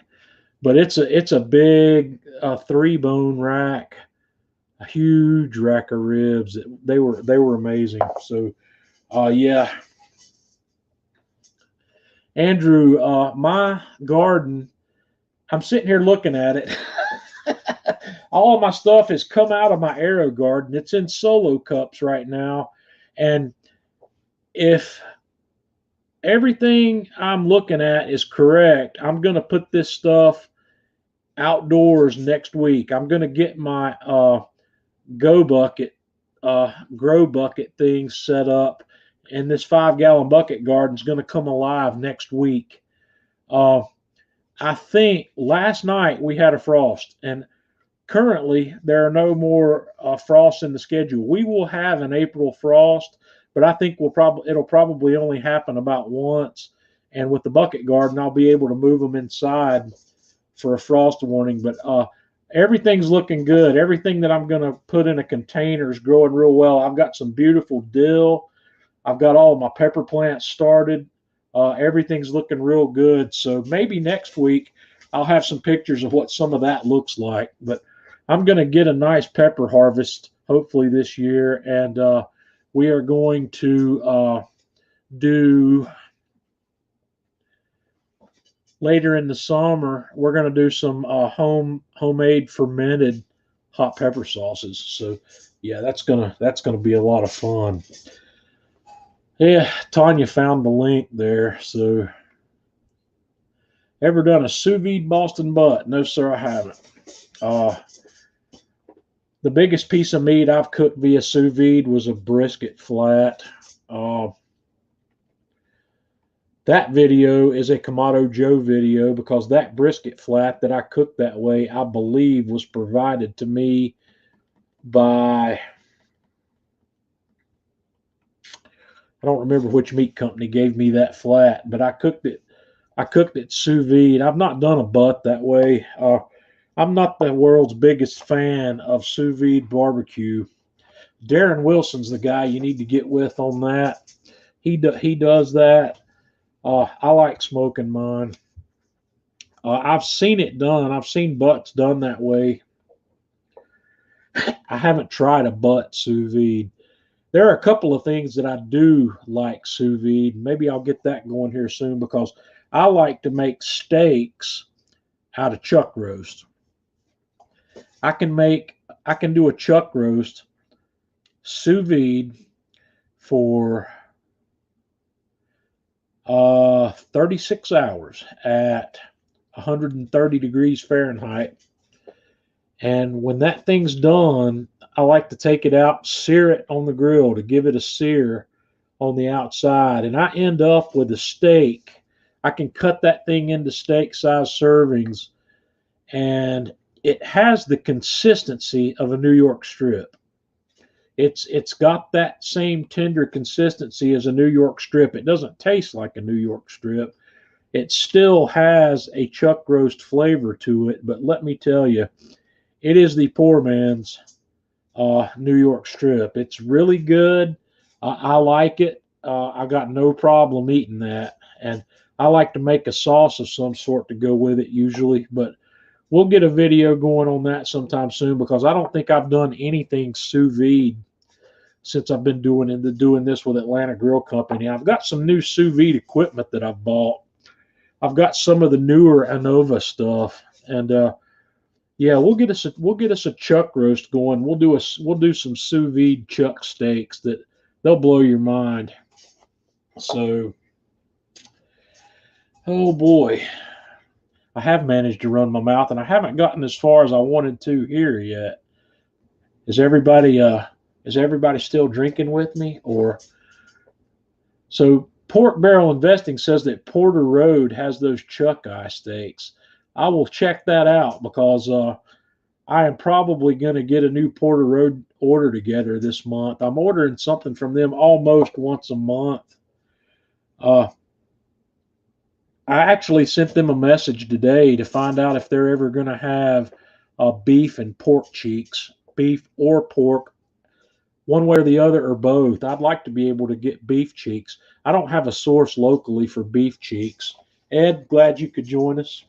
but it's a big 3-bone rack, a huge rack of ribs. They were amazing. So, yeah. Andrew, my garden, I'm sitting here looking at it. All of my stuff has come out of my Aero garden. It's in solo cups right now. And if everything I'm looking at is correct, I'm going to put this stuff outdoors next week. I'm going to get my grow bucket thing set up, and this 5-gallon bucket garden is going to come alive next week. I think last night we had a frost, and currently there are no more frosts in the schedule. We will have an April frost, but I think it'll probably only happen about once. And with the bucket garden, I'll be able to move them inside for a frost warning. But everything's looking good. Everything that I'm going to put in a container is growing real well. I've got some beautiful dill. I've got all of my pepper plants started. Everything's looking real good. So maybe next week I'll have some pictures of what some of that looks like. But I'm going to get a nice pepper harvest hopefully this year, and we are going to do later in the summer. We're going to do some homemade fermented hot pepper sauces. So yeah, that's gonna be a lot of fun. Yeah, Tanya found the link there. So, ever done a sous vide Boston butt? No, sir, I haven't. The biggest piece of meat I've cooked via sous vide was a brisket flat. That video is a Kamado Joe video, because that brisket flat that I cooked that way, I believe, was provided to me by, I don't remember which meat company gave me that flat, but I cooked it sous vide. I've not done a butt that way. I'm not the world's biggest fan of sous vide barbecue. Darren Wilson's the guy you need to get with on that. He does that. I like smoking mine. I've seen it done. I've seen butts done that way. I haven't tried a butt sous vide. There are a couple of things that I do like sous vide. Maybe I'll get that going here soon, because I like to make steaks out of chuck roast. I can do a chuck roast sous vide for 36 hours at 130 degrees Fahrenheit. And when that thing's done, I like to take it out, sear it on the grill to give it a sear on the outside. And I end up with a steak. I can cut that thing into steak size servings, and it has the consistency of a New York strip. It's got that same tender consistency as a New York strip. It doesn't taste like a New York strip. It still has a chuck roast flavor to it, but let me tell you, it is the poor man's New York strip. It's really good. I like it. I got no problem eating that. And I like to make a sauce of some sort to go with it usually, but we'll get a video going on that sometime soon, because I don't think I've done anything sous vide since I've been doing this with Atlanta Grill Company. I've got some new sous vide equipment that I've bought. I've got some of the newer Anova stuff, and yeah, we'll get us a chuck roast going. We'll do some sous vide chuck steaks that they'll blow your mind. So, oh boy, I have managed to run my mouth, and I haven't gotten as far as I wanted to here yet. Is everybody Is everybody still drinking with me? Or so Pork Barrel Investing says that Porter Road has those chuck eye steaks. I will check that out because I am probably going to get a new Porter Road order together this month. I'm ordering something from them almost once a month. Uh, I actually sent them a message today to find out if they're ever going to have beef and pork cheeks, beef or pork, one way or the other, or both. I'd like to be able to get beef cheeks. I don't have a source locally for beef cheeks. Ed, glad you could join us.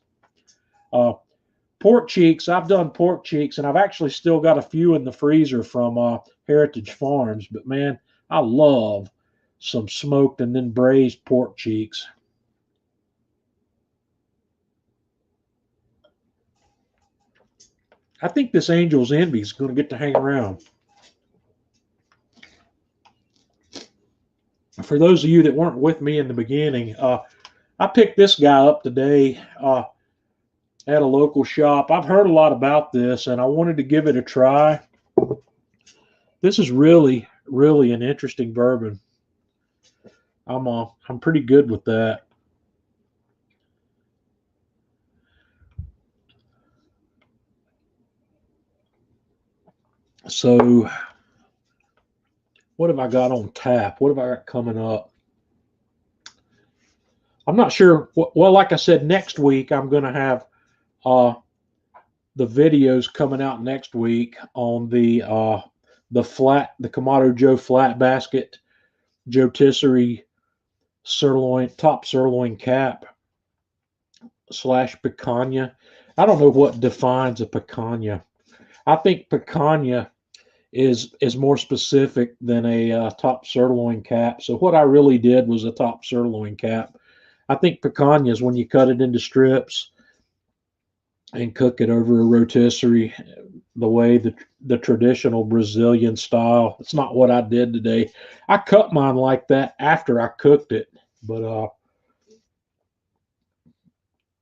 Pork cheeks, I've done pork cheeks, and I've actually still got a few in the freezer from Heritage Farms. But man, I love some smoked and then braised pork cheeks. I think this Angel's Envy is going to get to hang around. For those of you that weren't with me in the beginning, I picked this guy up today at a local shop. I've heard a lot about this, and I wanted to give it a try. This is really, really an interesting bourbon. I'm pretty good with that. So, what have I got on tap? What have I got coming up? I'm not sure. Well, like I said, next week I'm going to have the videos coming out next week on the Kamado Joe flat basket Jotisserie sirloin, top sirloin cap / picanha. I don't know what defines a picanha. I think picanha is more specific than a top sirloin cap. So what I really did was a top sirloin cap. I think picanha is when you cut it into strips and cook it over a rotisserie the way the traditional Brazilian style. It's not what I did today. I cut mine like that after I cooked it, but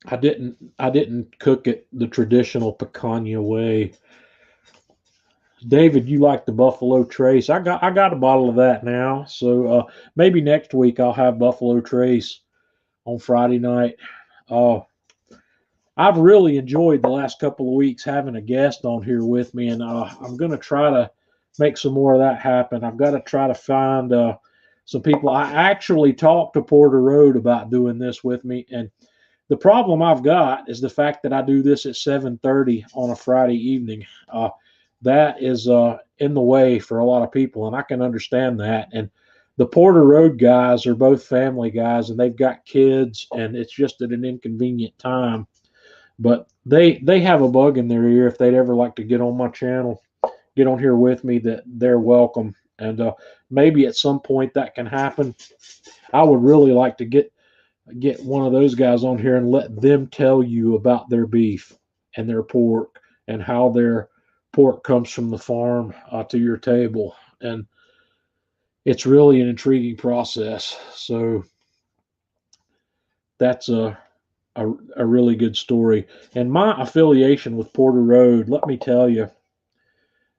I didn't cook it the traditional picanha way. David, you like the Buffalo Trace? I got a bottle of that now, so maybe next week I'll have Buffalo Trace on Friday night. I've really enjoyed the last couple of weeks having a guest on here with me, and I'm going to try to make some more of that happen. I've got to try to find some people. I actually talked to Porter Road about doing this with me, and the problem I've got is the fact that I do this at 7:30 on a Friday evening. That is in the way for a lot of people, and I can understand that. And the Porter Road guys are both family guys, and they've got kids, and it's just at an inconvenient time. But they have a bug in their ear if they'd ever like to get on my channel, get on here with me, that they're welcome. And maybe at some point that can happen. I would really like to get one of those guys on here and let them tell you about their beef and their pork and how their pork comes from the farm to your table. And it's really an intriguing process. So that's a really good story. And my affiliation with Porter Road, let me tell you,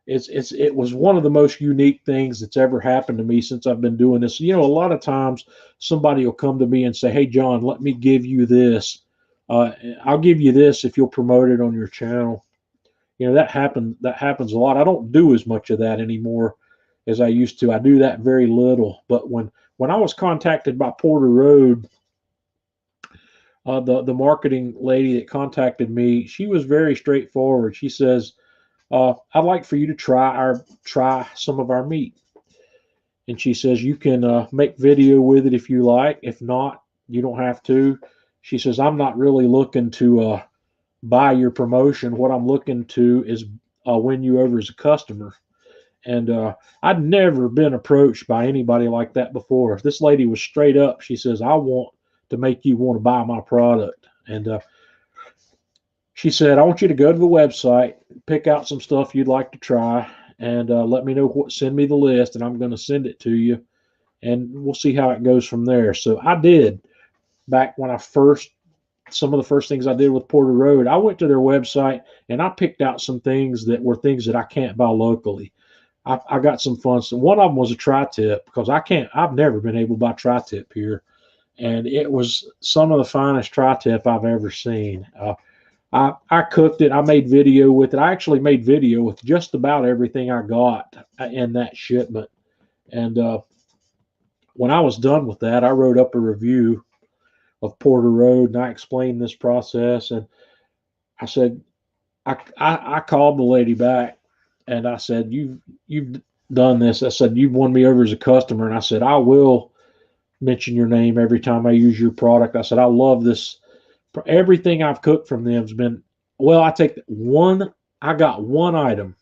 it was one of the most unique things that's ever happened to me since I've been doing this. You know, a lot of times somebody will come to me and say, "Hey, John, let me give you this. I'll give you this if you'll promote it on your channel." You know, that happens a lot. I don't do as much of that anymore as I used to. I do that very little. But when I was contacted by Porter Road, the marketing lady that contacted me, she was very straightforward. She says, "I'd like for you to try some of our meat." And she says, "You can make video with it if you like. If not, you don't have to." She says, "I'm not really looking to buy your promotion. What I'm looking to is win you over as a customer." And I'd never been approached by anybody like that before. This lady was straight up. She says, "I want to make you want to buy my product." And she said, "I want you to go to the website, pick out some stuff you'd like to try, and let me know send me the list, and I'm going to send it to you, and we'll see how it goes from there." So I did. Back when some of the first things I did with Porter Road, I went to their website and I picked out some things that were things that I can't buy locally. I got some fun. So one of them was a tri-tip because I've never been able to buy tri-tip here. And it was some of the finest tri-tip I've ever seen. I cooked it. I made video with it. I actually made video with just about everything I got in that shipment. And when I was done with that, I wrote up a review of Porter Road, and I explained this process. And I said, I called the lady back, and I said, you've done this. I said, you've won me over as a customer. And I said, I will mention your name every time I use your product. I said, I love this. Everything I've cooked from them has been, well, I take one, I got one item.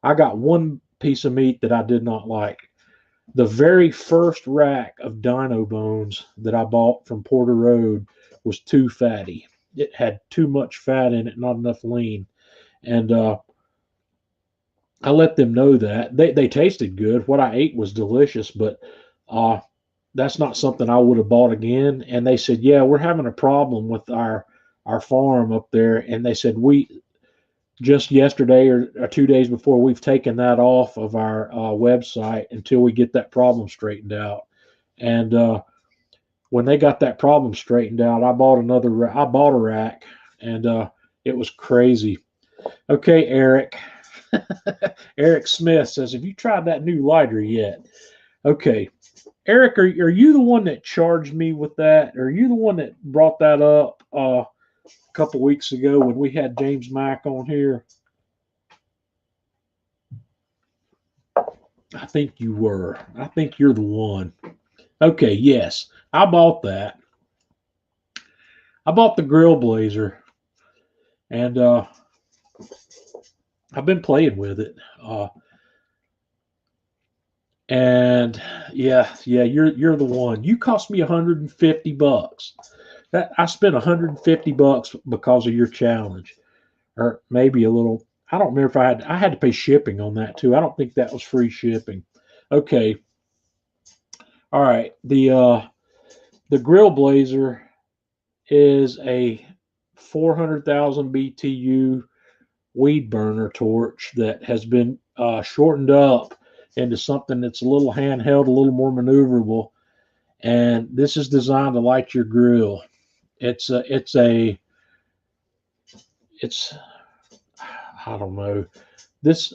I got one piece of meat that I did not like. The very first rack of dino bones that I bought from Porter Road was too fatty. It had too much fat in it, not enough lean. And I let them know that. They tasted good. What I ate was delicious, but that's not something I would have bought again. And they said, yeah, we're having a problem with our farm up there. And they said, we just yesterday or 2 days before, we've taken that off of our website until we get that problem straightened out. And when they got that problem straightened out, I bought a rack, and it was crazy. Okay, Eric. Eric Smith says, have you tried that new lighter yet? Okay. Eric, are you the one that charged me with that? Are you the one that brought that up a couple weeks ago when we had James Mack on here? I think you were. I think you're the one. Okay, yes. I bought that. I bought the Grill Blazer, and I've been playing with it. And yeah, you're the one. You cost me $150. That I spent $150 because of your challenge, or maybe a little. I don't remember if I had to pay shipping on that too. I don't think that was free shipping. Okay. All right. The Grill Blazer is a 400,000 BTU weed burner torch that has been shortened up into something that's a little handheld, a little more maneuverable. And this is designed to light your grill. It's I don't know. This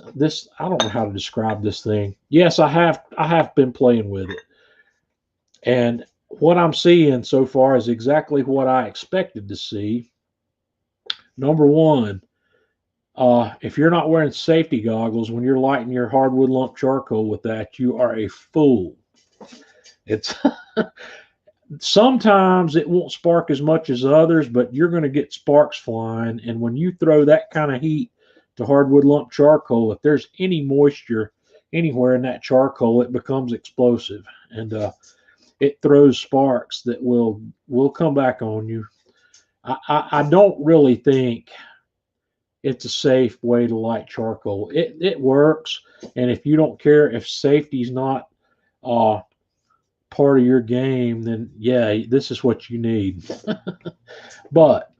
I don't know how to describe this thing. Yes, I have been playing with it. And what I'm seeing so far is exactly what I expected to see. Number one, if you're not wearing safety goggles when you're lighting your hardwood lump charcoal with that, you are a fool. It's sometimes it won't spark as much as others, but you're going to get sparks flying. And when you throw that kind of heat to hardwood lump charcoal, if there's any moisture anywhere in that charcoal, it becomes explosive, and it throws sparks that will come back on you. I don't really think it's a safe way to light charcoal. It works, and if you don't care, if safety's not part of your game, then yeah, this is what you need. But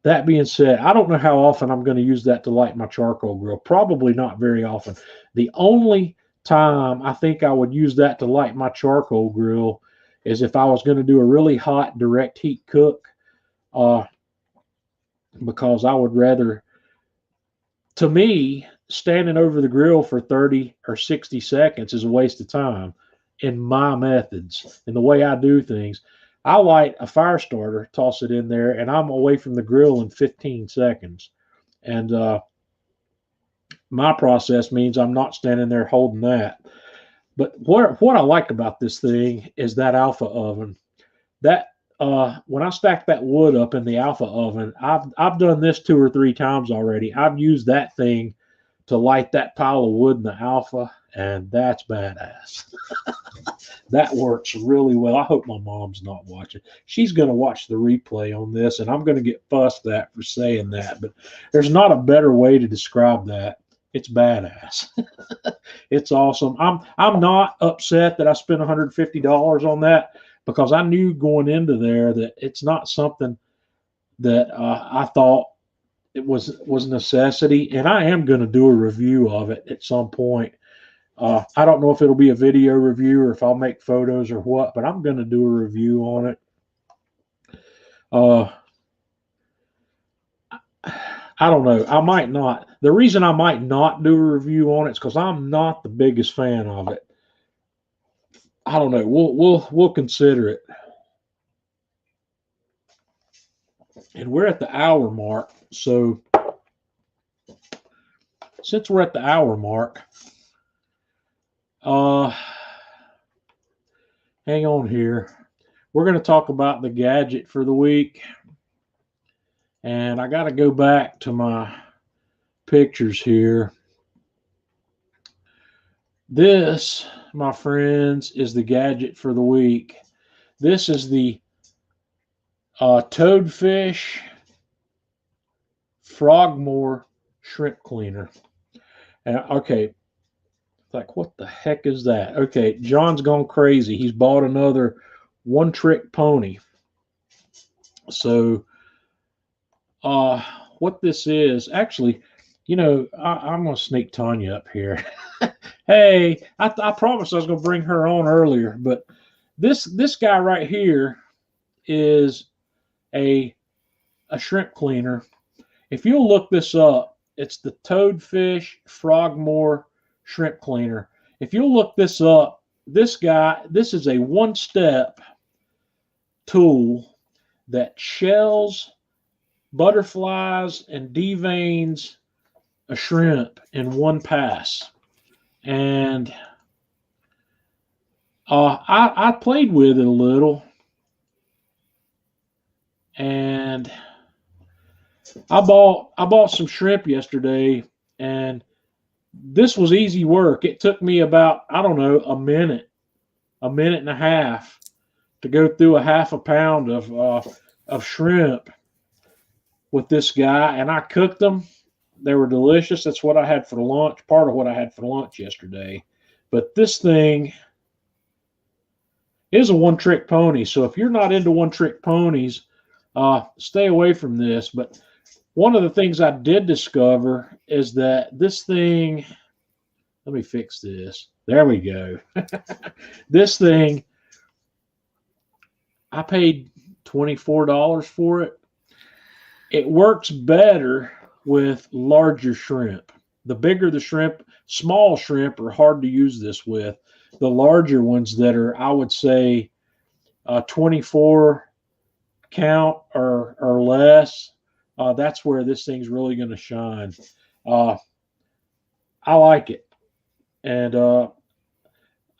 that being said, I don't know how often I'm going to use that to light my charcoal grill. Probably not very often. The only time I think I would use that to light my charcoal grill is if I was going to do a really hot direct heat cook. Because I would rather, to me, standing over the grill for 30 or 60 seconds is a waste of time in my methods and the way I do things. I light a fire starter, toss it in there, and I'm away from the grill in 15 seconds. And my process means I'm not standing there holding that. But what I like about this thing is that alpha oven. That when I stack that wood up in the alpha oven, I've done this 2 or 3 times already. I've used that thing to light that pile of wood in the alpha, and that's badass. That works really well. I hope my mom's not watching. She's going to watch the replay on this, and I'm going to get fussed at for saying that, but there's not a better way to describe that. It's badass. It's awesome. I'm not upset that I spent $150 on that, because I knew going into there that it's not something that I thought it was necessity, and I am going to do a review of it at some point. I don't know if it'll be a video review or if I'll make photos or what, but I'm going to do a review on it. I don't know. I might not. The reason I might not do a review on it is because I'm not the biggest fan of it. I don't know. We'll consider it. And we're at the hour mark. So since we're at the hour mark, hang on here. We're going to talk about the gadget for the week. And I got to go back to my pictures here. This, my friends, is the gadget for the week. This is the Toadfish Frogmore Shrimp Cleaner. And okay, like what the heck is that? Okay, John's gone crazy. He's bought another one-trick pony. So what this is, actually, you know, I'm going to sneak Tanya up here. Hey, I promised I was going to bring her on earlier, but this guy right here is a shrimp cleaner. If you'll look this up, it's the Toadfish Frogmore Shrimp Cleaner. If you'll look this up, this is a one-step tool that shells, butterflies, and deveins a shrimp in one pass. And I played with it a little, and I bought some shrimp yesterday, and this was easy work. It took me about, I don't know, a minute and a half to go through a half a pound of shrimp with this guy, and I cooked them. They were delicious. That's what I had for lunch, part of what I had for lunch yesterday. But this thing is a one-trick pony. So if you're not into one-trick ponies, stay away from this. But one of the things I did discover is that this thing, let me fix this. There we go. This thing, I paid $24 for it. It works better with larger shrimp. The bigger the shrimp, small shrimp are hard to use this with. The larger ones that are, I would say, 24 count or less, that's where this thing's really going to shine. I like it. And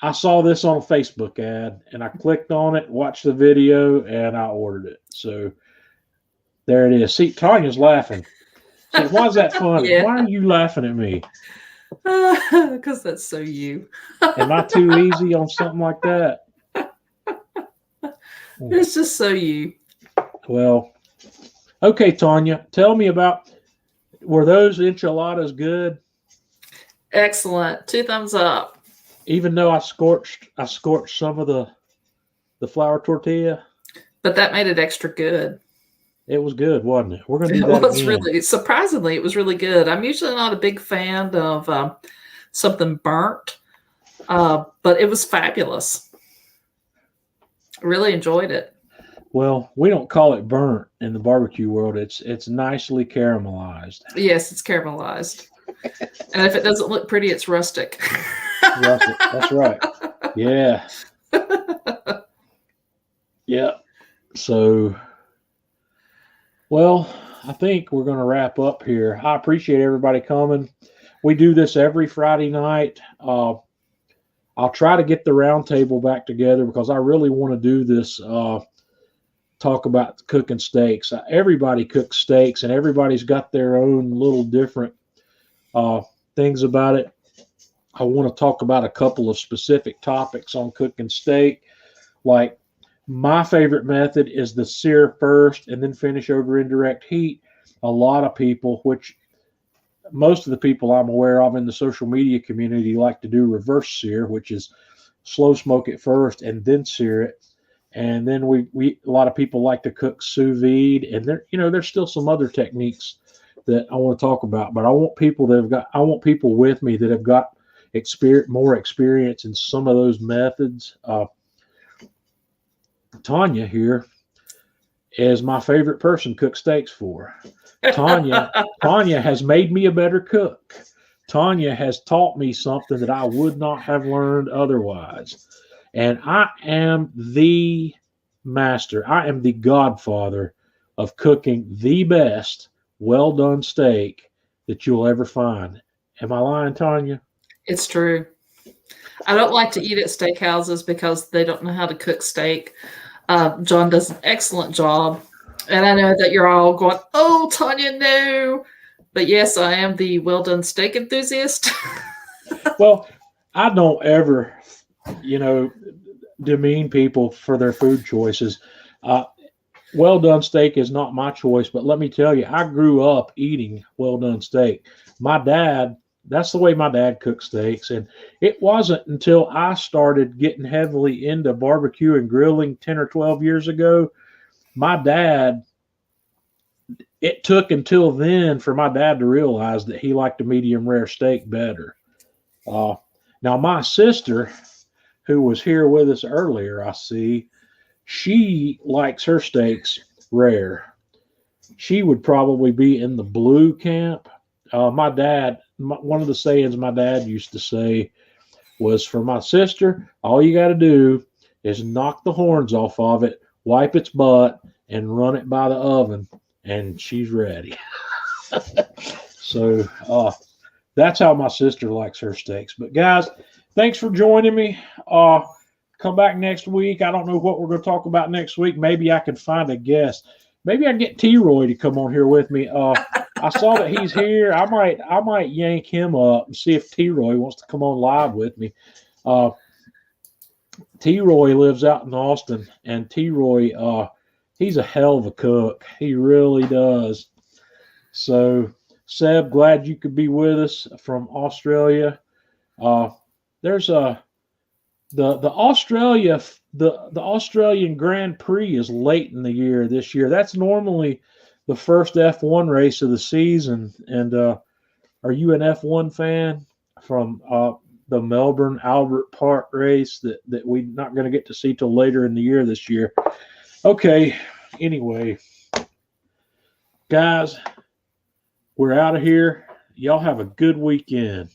I saw this on a Facebook ad, and I clicked on it, watched the video, and I ordered it. So there it is. See, Tanya's laughing. So why is that funny? Yeah. Why are you laughing at me? Because that's so you. Am I too easy on something like that? It's just so you. Well, okay, Tanya, tell me about, were those enchiladas good? Excellent. 2 thumbs up. Even though I scorched some of the flour tortilla. But that made it extra good. It was good, wasn't it? We're going to do that again. Really, surprisingly, it was really good. I'm usually not a big fan of something burnt, but it was fabulous. I really enjoyed it. Well, we don't call it burnt in the barbecue world. It's nicely caramelized. Yes, it's caramelized. And if it doesn't look pretty, it's rustic. Rustic. That's right. Yeah. Yeah. So, well, I think we're going to wrap up here. I appreciate everybody coming. We do this every Friday night. I'll try to get the round table back together because I really want to do this, talk about cooking steaks. Everybody cooks steaks, and everybody's got their own little different things about it. I want to talk about a couple of specific topics on cooking steak. Like, my favorite method is the sear first and then finish over indirect heat. A lot of people, which most of the people I'm aware of in the social media community, like to do reverse sear, which is slow smoke it first and then sear it. And then we a lot of people like to cook sous vide, and there's still some other techniques that I want to talk about, but I want people with me that have got more experience in some of those methods. Tanya here is my favorite person to cook steaks for. Tanya has made me a better cook. Tanya has taught me something that I would not have learned otherwise. And I am the master. I am the godfather of cooking the best well done steak that you'll ever find. Am I lying, Tanya? It's true. I don't like to eat at steakhouses because they don't know how to cook steak. John does an excellent job. And I know that you're all going, oh, Tanya, no. But yes, I am the well done steak enthusiast. Well, I don't ever, demean people for their food choices. Well done steak is not my choice, but let me tell you, I grew up eating well done steak. That's the way my dad cooked steaks. And it wasn't until I started getting heavily into barbecue and grilling 10 or 12 years ago, it took until then for my dad to realize that he liked a medium rare steak better. Now, my sister, who was here with us earlier, I see, she likes her steaks rare. She would probably be in the blue camp. My dad, one of the sayings my dad used to say was, for my sister, all you got to do is knock the horns off of it, wipe its butt, and run it by the oven, and she's ready. So that's how my sister likes her steaks. But guys, thanks for joining me. Come back next week. I don't know what we're going to talk about next week. Maybe I can find a guest. Maybe I can get T-Roy to come on here with me. I saw that he's here. I might yank him up and see if T-Roy wants to come on live with me. T-Roy lives out in Austin, and T-Roy, he's a hell of a cook. He really does. So, Seb, glad you could be with us from Australia. There's the Australian Grand Prix is late in the year this year. That's normally the first F1 race of the season. And are you an F1 fan from the Melbourne Albert Park race that we're not going to get to see till later in the year this year? Okay. Anyway, guys, we're out of here. Y'all have a good weekend.